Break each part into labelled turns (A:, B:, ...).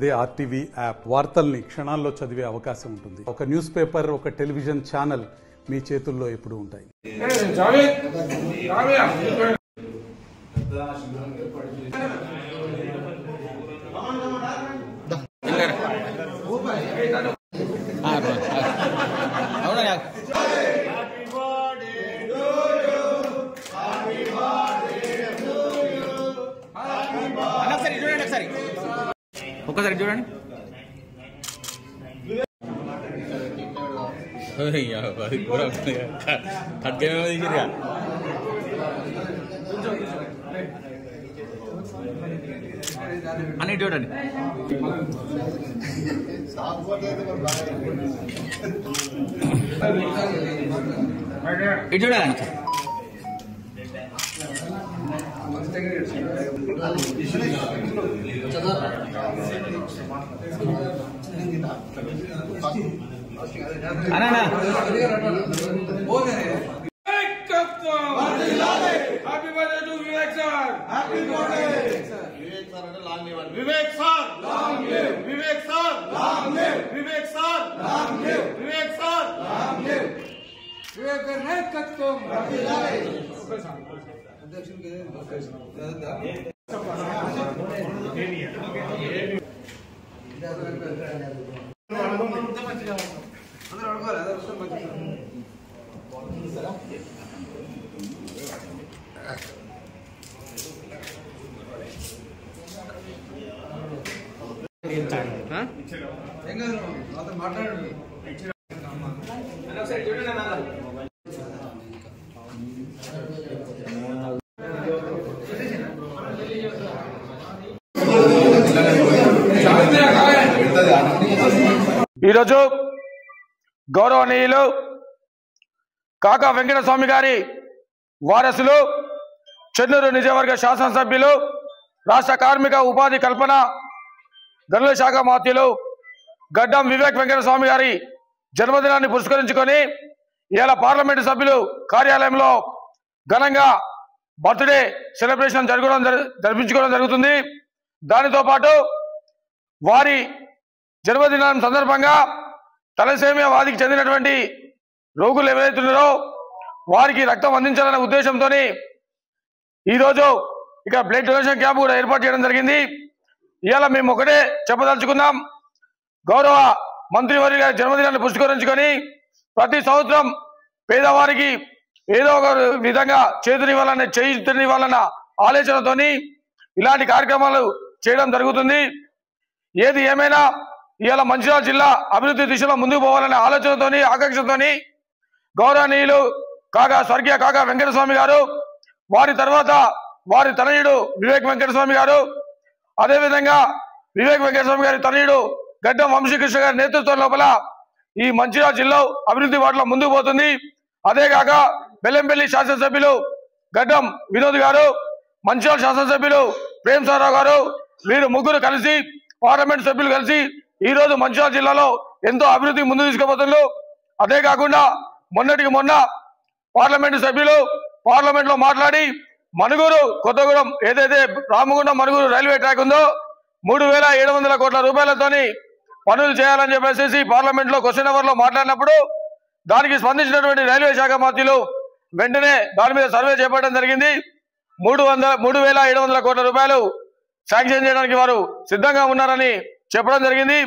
A: అదే RTV app వార్తల్ని క్షణాల్లో చదివే అవకాశం ఉంటుంది. ఒక న్యూస్ పేపర్, ఒక టెలివిజన్ ఛానల్ మీ చేతుల్లో ఎప్పుడూ ఉంటాయి.
B: ఒక్కసారి చూడండి. అన్ని చూడండి. ఇటు చూడాలండి.
C: विवेक सर लॉन्ग लिव, विवेक सर लॉन्ग लिव, विवेक सर लॉन्ग लिव, विवेक सर लॉन्ग लिव, विवेक नायकत्व वर्धिल्लाले. ఈరోజు గౌరవనీయులు కాకా వెంకటస్వామి గారి వారసులు, చెన్నూరు నియోజకవర్గ శాసనసభ్యులు, రాష్ట్ర కార్మిక ఉపాధి కల్పన గనుల శాఖ మాత్యులు గడ్డం వివేక్ వెంకటస్వామి గారి జన్మదినాన్ని పురస్కరించుకొని ఇవాళ పార్లమెంటు సభ్యులు కార్యాలయంలో ఘనంగా బర్త్డే సెలబ్రేషన్ జరిపించుకోవడం జరుగుతుంది. దానితో పాటు వారి జన్మదినం సందర్భంగా తలసేమియా వ్యాధికి చెందినటువంటి రోగులు ఎవరైతున్నారో వారికి రక్తం అందించాలనే ఉద్దేశంతో ఈరోజు ఇక బ్లడ్ డొనేషన్ క్యాంప్ కూడా ఏర్పాటు చేయడం జరిగింది. ఇవాళ మేము ఒకటే చెప్పదలుచుకుందాం. గౌరవ మంత్రివర్యుల గారి జన్మదినాన్ని పురస్కరించుకొని ప్రతి సంవత్సరం పేదవారికి ఏదో ఒక విధంగా చేతునివ్వాలన్న ఆలోచనతోని ఇలాంటి కార్యక్రమాలు చేయడం జరుగుతుంది. ఏది ఏమైనా ఇవాళ మంచిర్యాల జిల్లా అభివృద్ధి దిశలో ముందుకు పోవాలనే ఆలోచనతోని ఆకాంక్షతోని గౌరవనీయులు స్వర్గీయ కాకా వెంకటస్వామి గారు, వారి తర్వాత వారి తనయుడు వివేక్ వెంకటస్వామి గారు, అదేవిధంగా వివేక్ వెంకటస్వామి గారి తనయుడు గడ్డం వంశీకృష్ణ గారి నేతృత్వం లోపల ఈ మంచిర్యాల జిల్లా అభివృద్ధి బాటలో ముందుకు పోతుంది. అదేగాక బెల్లంపల్లి శాసనసభ్యులు గడ్డం వినోద్ గారు, మంచిర్యాల శాసనసభ్యులు ప్రేమసారావు గారు, వీరు ముగ్గురు కలిసి పార్లమెంట్ సభ్యులు కలిసి ఈ రోజు మంచిర్యాల జిల్లాలో ఎంతో అభివృద్ధి ముందు తీసుకుపోతున్నారు. అదే కాకుండా మొన్నటికి మొన్న పార్లమెంటు సభ్యులు పార్లమెంట్ లో మాట్లాడి మనుగూరు కొత్తగూడెం ఏదైతే రామగుండం మనుగూరు రైల్వే ట్రాక్ ఉందో 3,700 కోట్ల రూపాయలతోని పనులు చేయాలని చెప్పేసి పార్లమెంట్ లో క్వశ్చన్ అవర్ లో మాట్లాడినప్పుడు దానికి స్పందించినటువంటి రైల్వే శాఖ మంత్రులు వెంటనే దాని మీద సర్వే చేపట్టడం జరిగింది. 3,700 కోట్ల రూపాయలు శాంక్షన్ చేయడానికి వారు సిద్ధంగా ఉన్నారని చెప్పడం జరిగింది.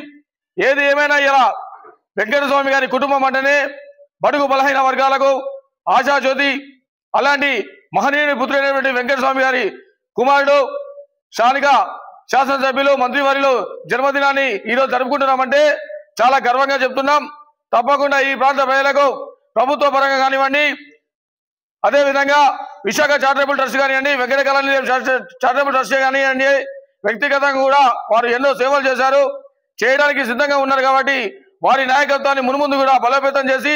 C: ఏది ఏమైనా ఇలా వెంకటస్వామి గారి కుటుంబం అంటేనే బడుగు బలహీన వర్గాలకు ఆశాజ్యోతి. అలాంటి మహనీయుని పుత్రుడైనటువంటి వెంకటస్వామి గారి కుమారుడు స్థానిక శాసనసభ్యులు మంత్రివర్యులు జన్మదినాన్ని ఈరోజు జరుపుకుంటున్నామంటే చాలా గర్వంగా చెప్తున్నాం. తప్పకుండా ఈ ప్రాంత ప్రజలకు ప్రభుత్వ పరంగా కానివ్వండి, అదేవిధంగా విశాఖ చారిటబుల్ ట్రస్ట్ కానివ్వండి, వెంకట కళానిధి చారిటబుల్ ట్రస్ట్ కానివ్వండి, వ్యక్తిగతంగా కూడా వారు ఎన్నో సేవలు చేశారు, చేయడానికి సిద్ధంగా ఉన్నారు. కాబట్టి వారి నాయకత్వాన్ని మున్ముందు కూడా బలోపేతం చేసి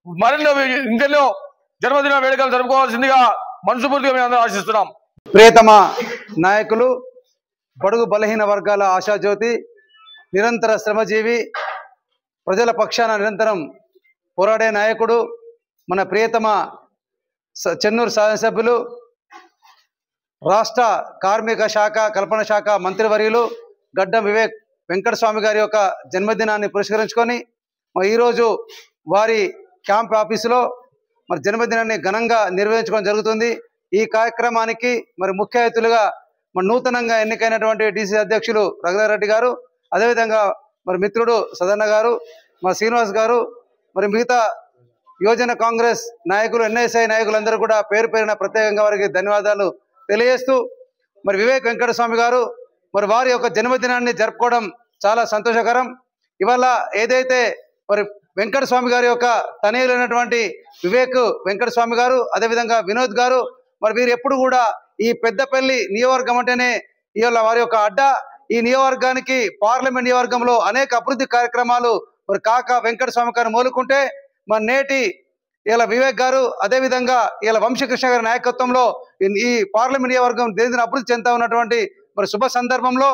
C: మరెన్నో ఇంకెన్నో జన్మదిన వేడుకలు జరుపుకోవాల్సిందిగా మనస్ఫూర్తిగా మేము అందరూ ఆశిస్తున్నాం.
D: ప్రియతమ నాయకులు, బడుగు బలహీన వర్గాల ఆశాజ్యోతి, నిరంతర శ్రమజీవి, ప్రజల పక్షాన నిరంతరం పోరాడే నాయకుడు, మన ప్రియతమ చెన్నూరు శాసనసభ్యులు, రాష్ట్ర కార్మిక శాఖ కల్పన శాఖ మంత్రివర్యులు గడ్డం వివేక్ వెంకటస్వామి గారి యొక్క జన్మదినాన్ని పురస్కరించుకొని మరి ఈరోజు వారి క్యాంప్ ఆఫీసులో మరి జన్మదినాన్ని ఘనంగా నిర్వహించుకోవడం జరుగుతుంది. ఈ కార్యక్రమానికి మరి ముఖ్య అతిథులుగా మరి నూతనంగా ఎన్నికైనటువంటి డీసీ అధ్యక్షులు రఘునాథరెడ్డి గారు, అదేవిధంగా మరి మిత్రుడు సదన్న గారు, మరి శ్రీనివాస్ గారు, మరి మిగతా యువజన కాంగ్రెస్ నాయకులు, ఎన్ఎస్ఐ నాయకులందరూ కూడా పేరు పేరున ప్రత్యేకంగా వారికి ధన్యవాదాలు తెలియజేస్తూ మరి వివేక్ వెంకటస్వామి గారు మరి వారి యొక్క జన్మదినాన్ని జరుపుకోవడం చాలా సంతోషకరం. ఇవాళ ఏదైతే మరి వెంకటస్వామి గారి యొక్క తనయులైనటువంటి వివేక్ వెంకటస్వామి గారు, అదేవిధంగా వినోద్ గారు, మరి వీరు ఎప్పుడు కూడా ఈ పెద్దపల్లి నియోజకవర్గం అంటేనే ఇవాళ వారి యొక్క అడ్డ. ఈ నియోజకవర్గానికి పార్లమెంట్ నియోజకవర్గంలో అనేక అభివృద్ధి కార్యక్రమాలు మరి కాకా వెంకటస్వామి గారు మొదలుకుంటే మరి నేటి ఇలా వివేక్ గారు, అదేవిధంగా ఇలా వంశీకృష్ణ గారి నాయకత్వంలో ఈ పార్లమెంట్ నియోజకవర్గం దేనిదిన అభివృద్ధి చెందుతా ఉన్నటువంటి మరి శుభ సందర్భంలో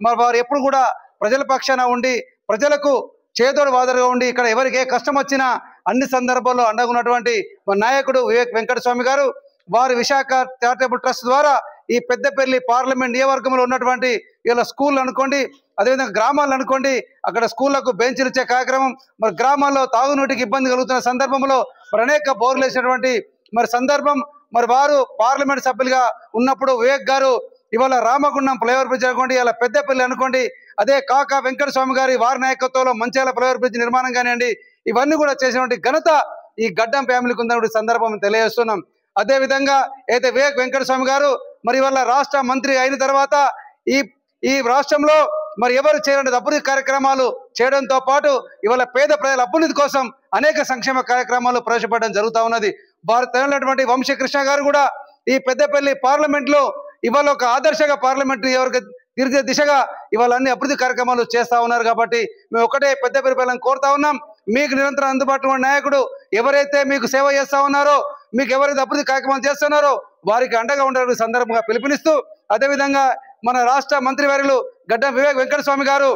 D: మరి వారు ఎప్పుడు కూడా ప్రజల పక్షాన ఉండి ప్రజలకు చేదోడు వాదరుగా ఉండి ఇక్కడ ఎవరికి ఏ కష్టం వచ్చినా అన్ని సందర్భాల్లో అండగా ఉన్నటువంటి మన నాయకుడు వివేక్ వెంకటస్వామి గారు, వారి విశాఖ చారిటబుల్ ట్రస్ట్ ద్వారా ఈ పెద్దపల్లి పార్లమెంట్ నియోజకవర్గంలో ఉన్నటువంటి ఇలా స్కూల్ అనుకోండి, అదేవిధంగా గ్రామాలు అనుకోండి, అక్కడ స్కూళ్లకు బెంచ్లు ఇచ్చే కార్యక్రమం, మరి గ్రామాల్లో తాగునీటికి ఇబ్బంది కలుగుతున్న సందర్భంలో మరి అనేక బోర్లు వేసినటువంటి మరి సందర్భం. మరి వారు పార్లమెంట్ సభ్యులుగా ఉన్నప్పుడు వివేక్ గారు ఇవాళ రామగుండం ఫ్లైఓవర్ బ్రిడ్జ్ అనుకోండి, ఇలా పెద్దపల్లి అనుకోండి, అదే కాకా వెంకటస్వామి గారి వారి నాయకత్వంలో మంచాల ఫ్లైఓవర్ బ్రిడ్జ్ నిర్మాణం కానివ్వండి, ఇవన్నీ కూడా చేసినటువంటి ఘనత ఈ గడ్డం ఫ్యామిలీకి ఉందన్న సందర్భం తెలియజేస్తున్నాం. అదేవిధంగా అయితే వివేక్ వెంకటస్వామి గారు మరి ఇవాళ రాష్ట్ర మంత్రి అయిన తర్వాత ఈ రాష్ట్రంలో మరి ఎవరు చేయని అభివృద్ధి కార్యక్రమాలు చేయడంతో పాటు ఇవాళ పేద ప్రజల అభివృద్ధి కోసం అనేక సంక్షేమ కార్యక్రమాలు ప్రవేశపెట్టడం జరుగుతూ ఉన్నది. వారు తగినటువంటి వంశీకృష్ణ గారు కూడా ఈ పెద్దపల్లి పార్లమెంట్ లో ఇవాళ ఒక ఆదర్శంగా పార్లమెంట్ ఎవరికి తీర్చే దిశగా ఇవాళ అన్ని అభివృద్ధి కార్యక్రమాలు చేస్తా ఉన్నారు. కాబట్టి మేము ఒకటే పెద్దపల్లి ప్రజలను కోరుతా ఉన్నాం, మీకు నిరంతరం అందుబాటులో ఉన్న నాయకుడు ఎవరైతే మీకు సేవ చేస్తా ఉన్నారో, మీకు ఎవరైతే అభివృద్ధి కార్యక్రమాలు చేస్తున్నారో వారికి అండగా ఉండే సందర్భంగా పిలుపునిస్తూ, అదేవిధంగా మన రాష్ట్ర మంత్రివర్యులు గడ్డం వివేక్ వెంకటస్వామి గారు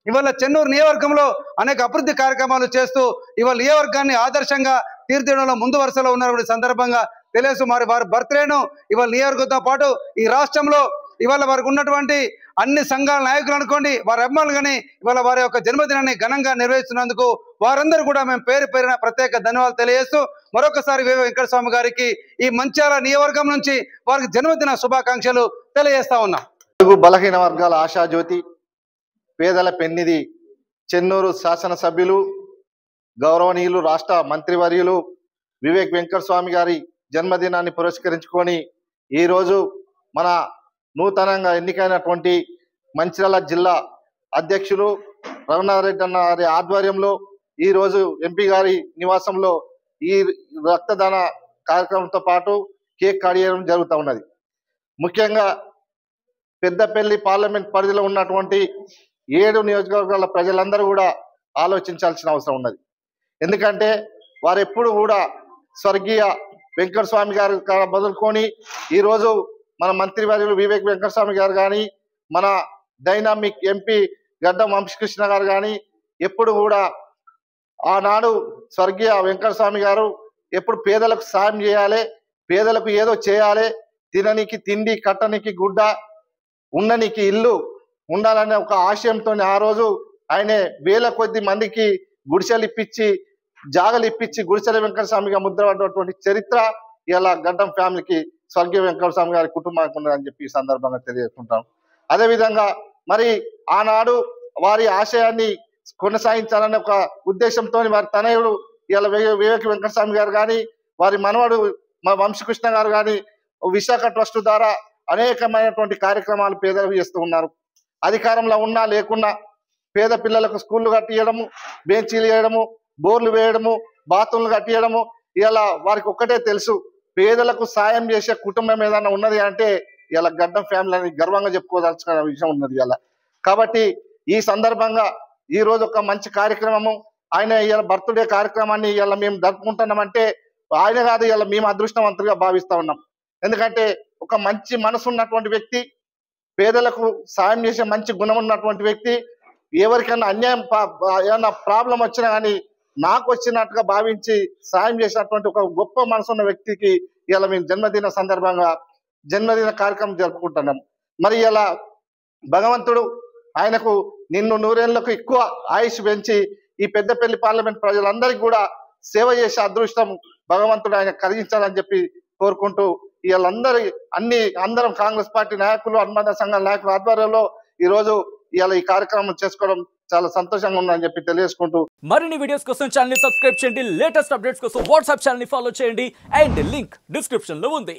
D: ఇవాళ చెన్నూరు నియోజకవర్గంలో అనేక అభివృద్ధి కార్యక్రమాలు చేస్తూ ఇవాళ నియోజకవర్గాన్ని ఆదర్శంగా తీర్చడంలో ముందు వరుసలో ఉన్న సందర్భంగా తెలియజేస్తూ మరి వారి బర్త్డేను ఇవాళ నియోజకవర్గంతో పాటు ఈ రాష్ట్రంలో ఇవాళ వారికి ఉన్నటువంటి అన్ని సంఘాల నాయకులు అనుకోండి, వారి అభిమానులు కానీ ఇవాళ వారి యొక్క జన్మదినాన్ని ఘనంగా నిర్వహిస్తున్నందుకు వారందరూ కూడా మేము పేరు పేరున ప్రత్యేక ధన్యవాదాలు తెలియజేస్తూ మరొకసారి వివేక్ వెంకటస్వామి గారికి ఈ మంచాల నియోజకవర్గం నుంచి వారికి జన్మదిన శుభాకాంక్షలు తెలియజేస్తా ఉన్నాం.
E: బలహీన వర్గాల ఆశాజ్యోతి, పేదల పెన్నిది, చెన్నూరు శాసనసభ్యులు గౌరవనీయులు రాష్ట్ర మంత్రివర్యులు వివేక్ వెంకటస్వామి గారి జన్మదినాన్ని పురస్కరించుకొని ఈరోజు మన నూతనంగా ఎన్నికైనటువంటి మంచిర్యాల జిల్లా అధ్యక్షులు రఘునాథరెడ్డి అన్న గారి ఆధ్వర్యంలో ఈరోజు ఎంపీ గారి నివాసంలో ఈ రక్తదాన కార్యక్రమంతో పాటు కేక్ కట్ చేయడం జరుగుతూ ఉన్నది. ముఖ్యంగా పెద్దపల్లి పార్లమెంట్ పరిధిలో ఉన్నటువంటి 7 నియోజకవర్గాల ప్రజలందరూ కూడా ఆలోచించాల్సిన అవసరం ఉన్నది. ఎందుకంటే వారు ఎప్పుడు కూడా స్వర్గీయ వెంకటస్వామి గారు మొదలుకొని ఈరోజు మన మంత్రివర్యులు వివేక్ వెంకటస్వామి గారు కానీ, మన డైనామిక్ ఎంపీ గడ్డం వంశీకృష్ణ గారు కానీ ఎప్పుడు కూడా ఆనాడు స్వర్గీయ వెంకటస్వామి గారు ఎప్పుడు పేదలకు సాయం చేయాలి, పేదలకు ఏదో చేయాలి, తిననికి తిండి, కట్టనికి గుడ్డ, ఉండనికి ఇల్లు ఉండాలనే ఒక ఆశయంతో ఆ రోజు ఆయన వేల కొద్ది మందికి గుడిసెలు ఇప్పించి, జాగలు ఇప్పించి గుడిసెల వెంకటస్వామిగా ముద్రపడినటువంటి చరిత్ర ఇలా గడ్డం ఫ్యామిలీకి, స్వర్గీయ వెంకటస్వామి గారి కుటుంబానికి ఉన్నదని చెప్పి ఈ సందర్భంగా తెలియజేసుకుంటాం. అదేవిధంగా మరి ఆనాడు వారి ఆశయాన్ని కొనసాగించాలనే ఒక ఉద్దేశంతో వారి తనయుడు ఇలా వివేక్ వెంకటస్వామి గారు కానీ, వారి మనవడు మా వంశీకృష్ణ గారు కానీ విశాఖ ట్రస్ట్ ద్వారా అనేకమైనటువంటి కార్యక్రమాలు పేదలకు చేస్తూ ఉన్నారు. అధికారంలో ఉన్నా లేకున్నా పేద పిల్లలకు స్కూళ్ళు కట్టియడము, బెంచీలు వేయడము, బోర్లు వేయడము, బాత్రూమ్లు కట్టియడము, ఇలా వారికి ఒక్కటే తెలుసు, పేదలకు సాయం చేసే కుటుంబం ఏదైనా ఉన్నది అంటే ఇలా గడ్డం ఫ్యామిలీ అని గర్వంగా చెప్పుకోదలుచుకున్న విషయం ఉన్నది ఇలా. కాబట్టి ఈ సందర్భంగా ఈ రోజు ఒక మంచి కార్యక్రమము, ఆయన ఇలా బర్త్డే కార్యక్రమాన్ని ఇలా మేము జరుపుకుంటున్నామంటే ఆయన కాదు, ఇలా మేము అదృష్టవంతులుగా భావిస్తా ఉన్నాం. ఎందుకంటే ఒక మంచి మనసు ఉన్నటువంటి వ్యక్తి, పేదలకు సాయం చేసే మంచి గుణం ఉన్నటువంటి వ్యక్తి, ఎవరికైనా అన్యాయం ఏమన్నా ప్రాబ్లం వచ్చినా కానీ నాకు వచ్చినట్టుగా భావించి సాయం చేసినటువంటి ఒక గొప్ప మనసు ఉన్న వ్యక్తికి ఇలా మేము జన్మదిన సందర్భంగా జన్మదిన కార్యక్రమం జరుపుకుంటున్నాం. మరి ఇలా భగవంతుడు ఆయనకు నిన్ను నూరేళ్లకు ఎక్కువ ఆయుష్ పెంచి ఈ పెద్దపల్లి పార్లమెంట్ ప్రజలందరికీ కూడా సేవ చేసే అదృష్టం భగవంతుడు ఆయన కలిగించాలని చెప్పి కోరుకుంటూ వీళ్ళందరి అందరం కాంగ్రెస్ పార్టీ నాయకులు అనుబంధ సంఘాల నాయకుల ఆధ్వర్యంలో ఈ రోజు ఇవాళ ఈ కార్యక్రమం చేసుకోవడం చాలా సంతోషంగా ఉందని చెప్పి తెలియజేసుకుంటూ
F: మరిన్ని వీడియోస్ కోసం ఛానల్ ని సబ్స్క్రైబ్ చేయండి, లేటెస్ట్ అప్డేట్స్ కోసం వాట్సాప్ ఛానల్ ని ఫాలో చేయండి అండ్ లింక్ డిస్క్రిప్షన్ లో ఉంది.